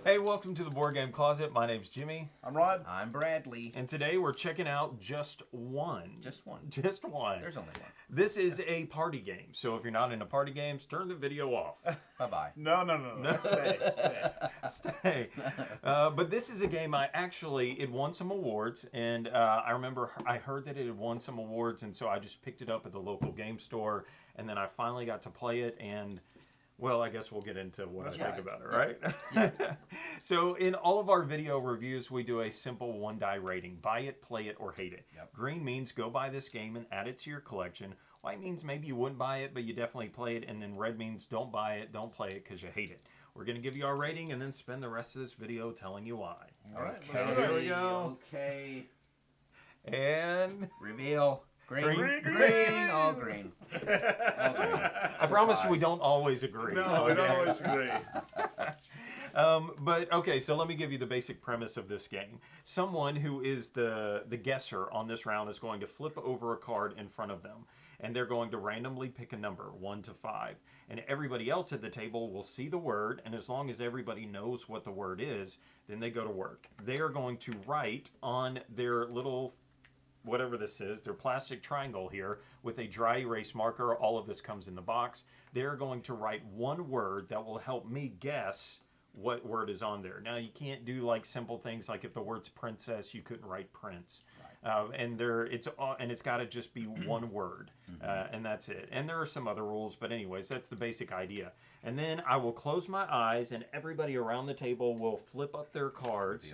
Hey, welcome to the Board Game Closet. My name's Jimmy. I'm Rod. I'm Bradley. And today we're checking out Just One. Just one. Just one. There's only one. This is a party game, so if you're not into party games, turn the video off. Bye-bye. No. Stay. Stay. But this is a game it won some awards, and I remember I heard that it had won some awards, and so I just picked it up at the local game store, and then I finally got to play it, and well, I guess we'll get into what That's I think right. about it, right? Yeah. So in all of our video reviews, we do a simple one-die rating. Buy it, play it, or hate it. Yep. Green means go buy this game and add it to your collection. White means maybe you wouldn't buy it, but you definitely play it. And then red means don't buy it, don't play it because you hate it. We're going to give you our rating and then spend the rest of this video telling you why. All right, So let's do here it. we go. Okay. And Reveal. Green. Green. All green. All green. I promise we don't always agree. No, we don't always agree. But okay, so let me give you the basic premise of this game. Someone who is the guesser on this round is going to flip over a card in front of them, and they're going to randomly pick a number, 1 to 5. And everybody else at the table will see the word, and as long as everybody knows what the word is, then they go to work. They are going to write on their little, whatever this is, their plastic triangle here with a dry erase marker. All of this comes in the box. They're going to write one word that will help me guess what word is on there. Now, you can't do like simple things like if the word's princess, you couldn't write prince. And it's got to just be one word, and that's it. And there are some other rules, but anyways, that's the basic idea. And then I will close my eyes, and everybody around the table will flip up their cards,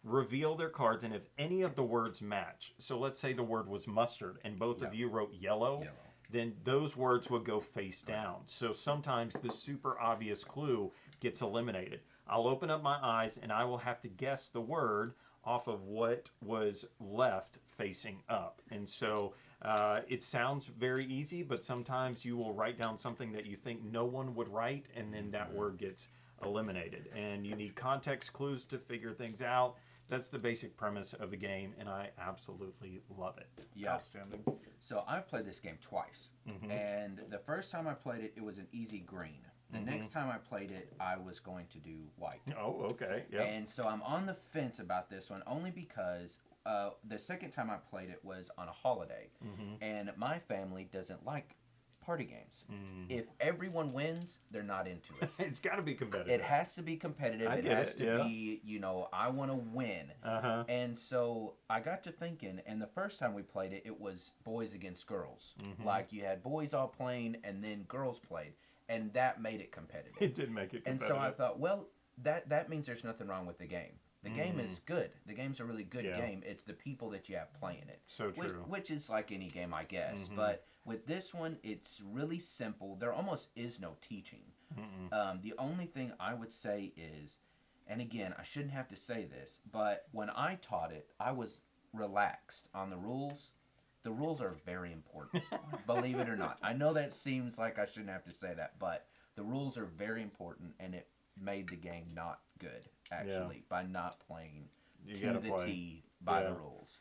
reveal their cards, and if any of the words match, so let's say the word was mustard, and both of you wrote yellow, then those words would go face down. So sometimes the super obvious clue gets eliminated. I'll open up my eyes, and I will have to guess the word off of what was left facing up. And so it sounds very easy, but sometimes you will write down something that you think no one would write, and then that word gets eliminated. And you need context clues to figure things out. That's the basic premise of the game, and I absolutely love it. Yeah. Outstanding. So I've played this game twice. And the first time I played it, it was an easy green. The next time I played it, I was going to do white. Oh, okay. Yeah. And so I'm on the fence about this one only because the second time I played it was on a holiday. And my family doesn't like party games. If everyone wins, they're not into it. It's got to be competitive. It has to be competitive. I It get has it, to yeah. be, I want to win. And so I got to thinking, and the first time we played it, it was boys against girls. Like you had boys all playing, and then girls played. And that made it competitive. It did make it And competitive. so I thought, well, that means there's nothing wrong with the game. The game is good. The game's a really good game. It's the people that you have playing it. So true. Which is like any game, I guess. But with this one, it's really simple. There almost is no teaching. The only thing I would say is, and again, I shouldn't have to say this, but when I taught it, I was relaxed on the rules. The rules are very important, believe it or not. I know that seems like I shouldn't have to say that, but the rules are very important, and it made the game not good, actually, by not playing to the T by the rules.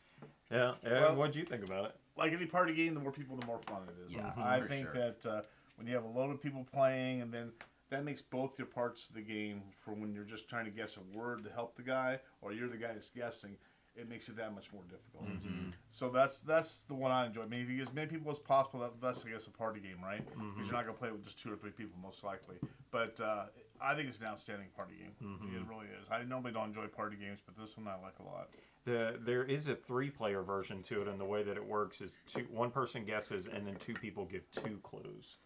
Yeah. Well, What'd you think about it? Like any party game, the more people, the more fun it is. Yeah, I for think sure. that when you have a load of people playing, and then that makes both your parts of the game for when you're just trying to guess a word to help the guy, or you're the guy that's guessing, it makes it that much more difficult. So that's the one I enjoy. Maybe as many people as possible. That's I guess a party game, right? Because you're not gonna play with just 2 or 3 people most likely. But I think it's an outstanding party game. It really is. I normally don't enjoy party games, but this one I like a lot. There is a 3-player version to it, and the way that it works is one person guesses, and then 2 people give 2 clues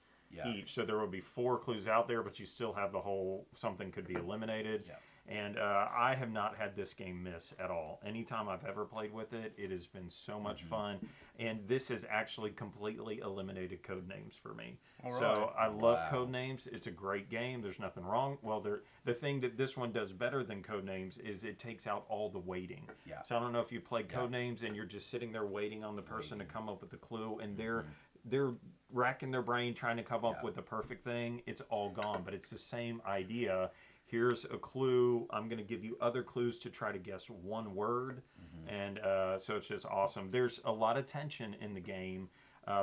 each. So there will be 4 clues out there, but you still have the whole something could be eliminated. Yeah. And I have not had this game miss at all. Anytime I've ever played with it, it has been so much fun. And this has actually completely eliminated Codenames for me. So I love Codenames. It's a great game. There's nothing wrong. Well, the thing that this one does better than Codenames is it takes out all the waiting. Yeah. So I don't know if you played Codenames and you're just sitting there waiting on the person to come up with the clue, and they're racking their brain trying to come up with the perfect thing. It's all gone, but it's the same idea. Here's a clue. I'm going to give you other clues to try to guess one word. And so it's just awesome. There's a lot of tension in the game.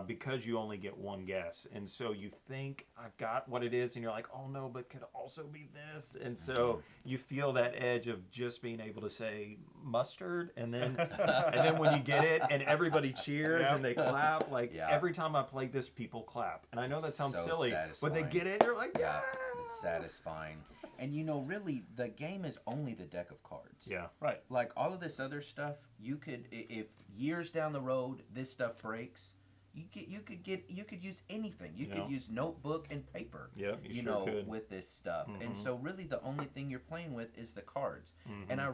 because you only get one guess. And so you think, I've got what it is, and you're like, oh no, but could also be this. And so you feel that edge of just being able to say mustard, and then when you get it, and everybody cheers and they clap. Like every time I play this, people clap. And I know that sounds So silly, but they satisfying. get it, they're like, Yeah, yeah. it's satisfying. And you know, really, the game is only the deck of cards. Yeah. Right. Like all of this other stuff, you could, if years down the road this stuff breaks, you could use anything. You could use notebook and paper. Yeah, you sure know, could. with this stuff. And so really, the only thing you're playing with is the cards. And I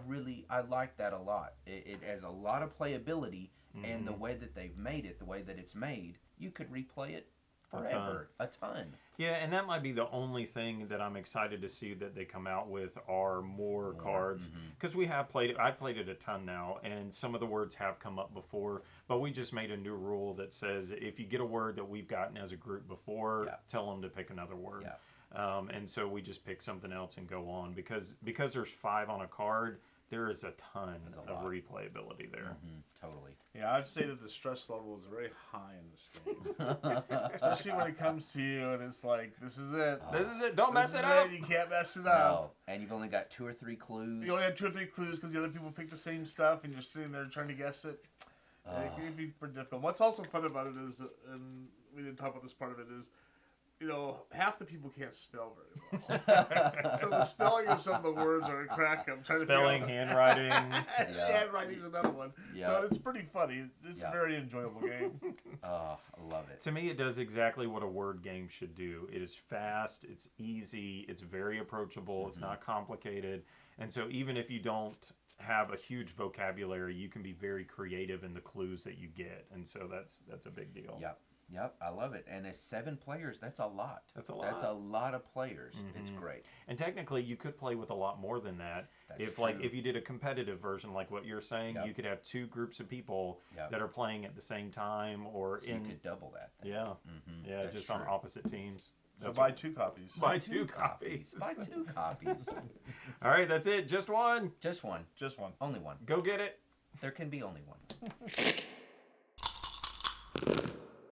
like that a lot. It has a lot of playability, and the way that they've made it, the way that it's made, you could replay it forever, a ton. Yeah, and that might be the only thing that I'm excited to see that they come out with are more cards. Because we have played it, I've played it a ton now, and some of the words have come up before, but we just made a new rule that says if you get a word that we've gotten as a group before, tell them to pick another word. And so we just pick something else and go on. Because there's 5 on a card, there is a ton of replayability there. Totally. Yeah, I'd say that the stress level is very high in this game. Especially when it comes to you and it's like, this is it. This is it. Don't mess This it is up. You can't mess it No, up. and you've only got 2 or 3 clues. You only have 2 or 3 clues because the other people pick the same stuff and you're sitting there trying to guess it. It can be pretty difficult. What's also fun about it is, and we didn't talk about this part of it, is, you know, half the people can't spell very well. So the spelling of some of the words are a crack. I'm trying Spelling, to figure handwriting. out. Handwriting's another one. So it's pretty funny. It's a very enjoyable game. Oh, I love it. To me, it does exactly what a word game should do. It is fast, it's easy, it's very approachable, it's not complicated. And so even if you don't have a huge vocabulary, you can be very creative in the clues that you get. And so that's a big deal. Yep, I love it. And as 7 players, that's a lot. That's a lot. That's a lot of players. It's great. And technically, you could play with a lot more than that. That's Like true. if you did a competitive version, like what you're saying, you could have 2 groups of people that are playing at the same time, or So you could double that. Then. Yeah, That's just on true. opposite teams. So buy 2 copies. Buy 2 copies. Buy 2 copies. All right, that's it. Just one. Just one. Just one. Only one. Go get it. There can be only one.